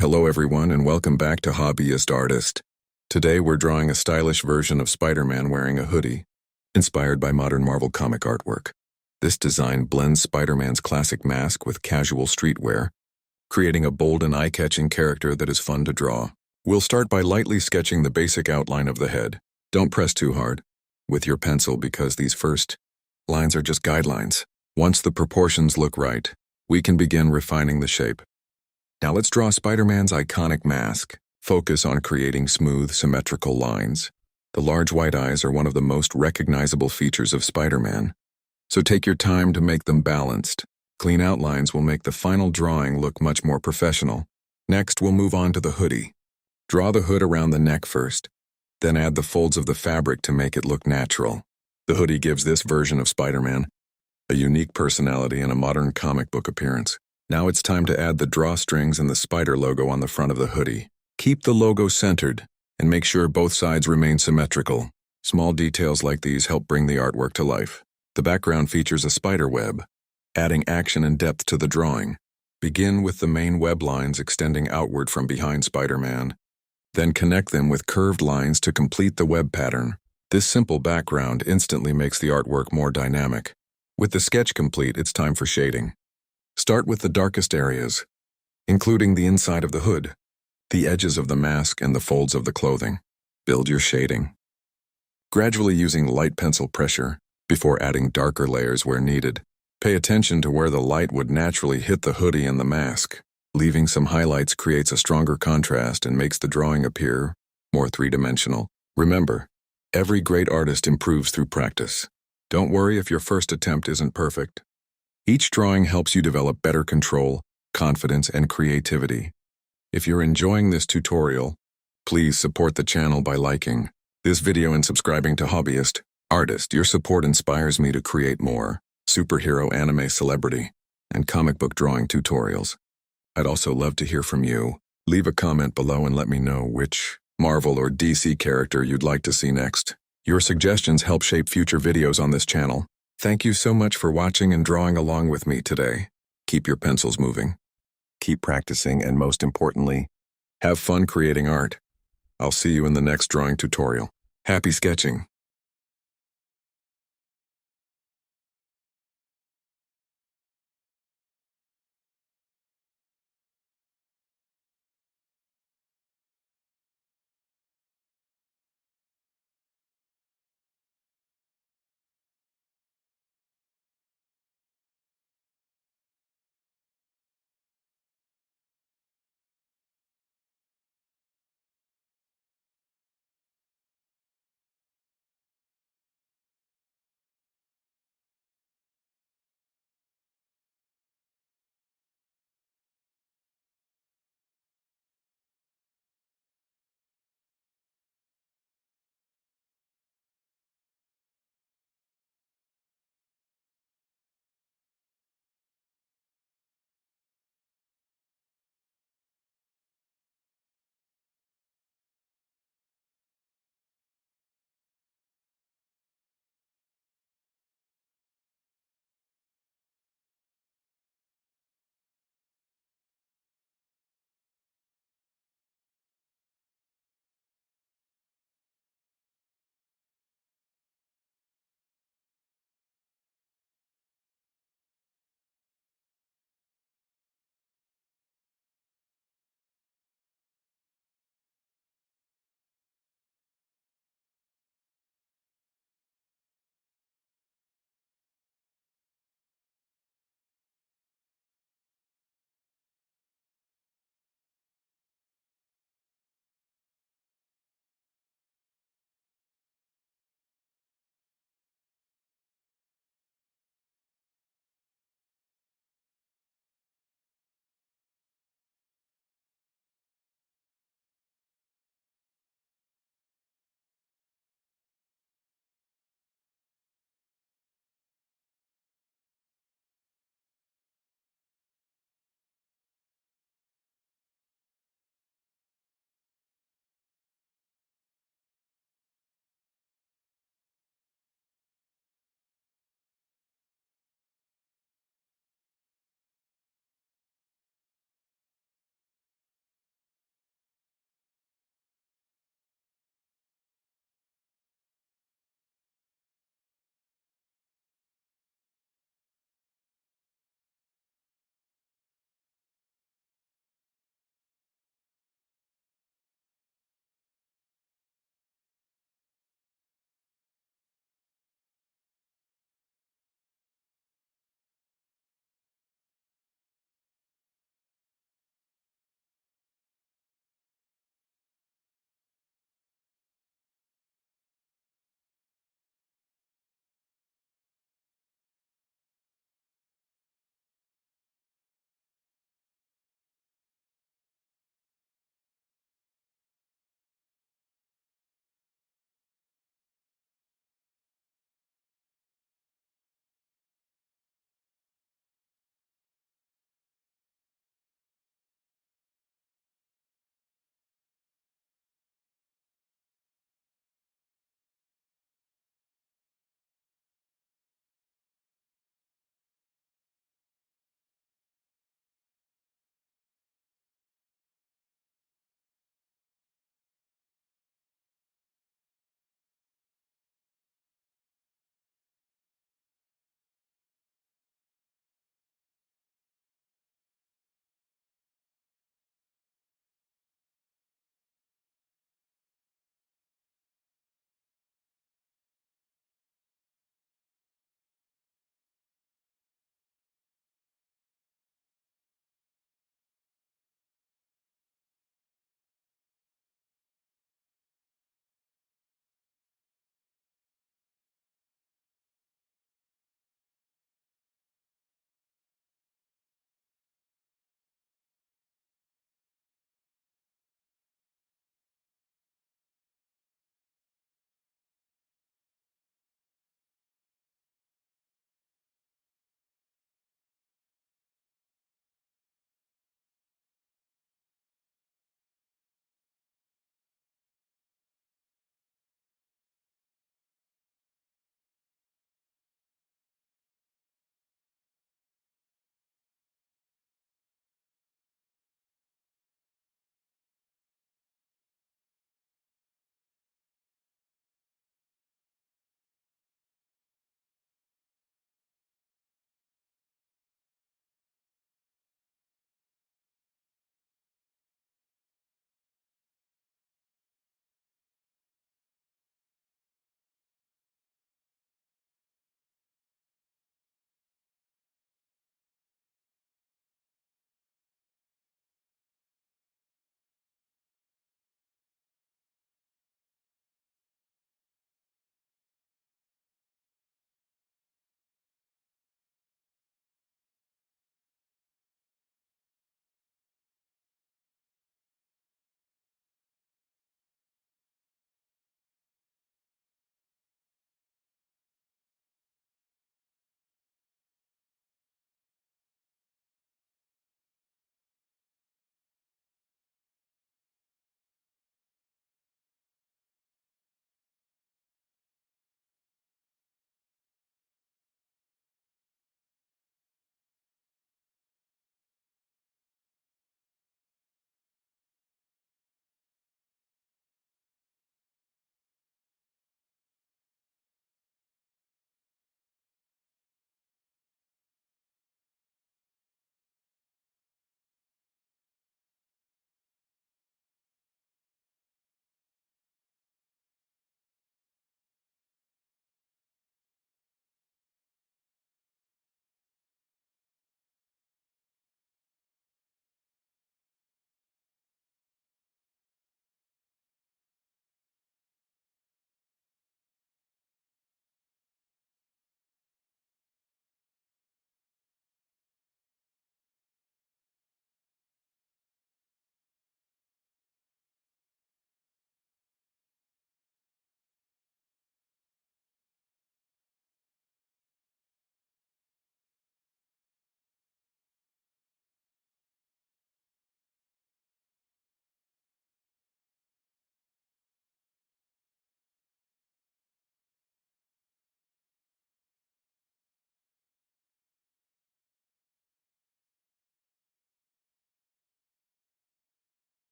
Hello everyone and welcome back to Hobbyist Artist. Today we're drawing a stylish version of Spider-Man wearing a hoodie, inspired by modern Marvel comic artwork. This design blends Spider-Man's classic mask with casual streetwear, creating a bold and eye-catching character that is fun to draw. We'll start by lightly sketching the basic outline of the head. Don't press too hard with your pencil because these first lines are just guidelines. Once the proportions look right, we can begin refining the shape. Now let's draw Spider-Man's iconic mask. Focus on creating smooth, symmetrical lines. The large white eyes are one of the most recognizable features of Spider-Man, so take your time to make them balanced. Clean outlines will make the final drawing look much more professional. Next, we'll move on to the hoodie. Draw the hood around the neck first, then add the folds of the fabric to make it look natural. The hoodie gives this version of Spider-Man a unique personality and a modern comic book appearance. Now it's time to add the drawstrings and the spider logo on the front of the hoodie. Keep the logo centered and make sure both sides remain symmetrical. Small details like these help bring the artwork to life. The background features a spider web, adding action and depth to the drawing. Begin with the main web lines extending outward from behind Spider-Man, then connect them with curved lines to complete the web pattern. This simple background instantly makes the artwork more dynamic. With the sketch complete, it's time for shading. Start with the darkest areas, including the inside of the hood, the edges of the mask, and the folds of the clothing. Build your shading, gradually using light pencil pressure before adding darker layers where needed. Pay attention to where the light would naturally hit the hoodie and the mask. Leaving some highlights creates a stronger contrast and makes the drawing appear more three-dimensional. Remember, every great artist improves through practice. Don't worry if your first attempt isn't perfect. Each drawing helps you develop better control, confidence, and creativity. If you're enjoying this tutorial, please support the channel by liking this video and subscribing to Hobbyist Artist. Your support inspires me to create more superhero, anime, celebrity, and comic book drawing tutorials. I'd also love to hear from you. Leave a comment below and let me know which Marvel or DC character you'd like to see next. Your suggestions help shape future videos on this channel. Thank you so much for watching and drawing along with me today. Keep your pencils moving, keep practicing, and most importantly, have fun creating art. I'll see you in the next drawing tutorial. Happy sketching!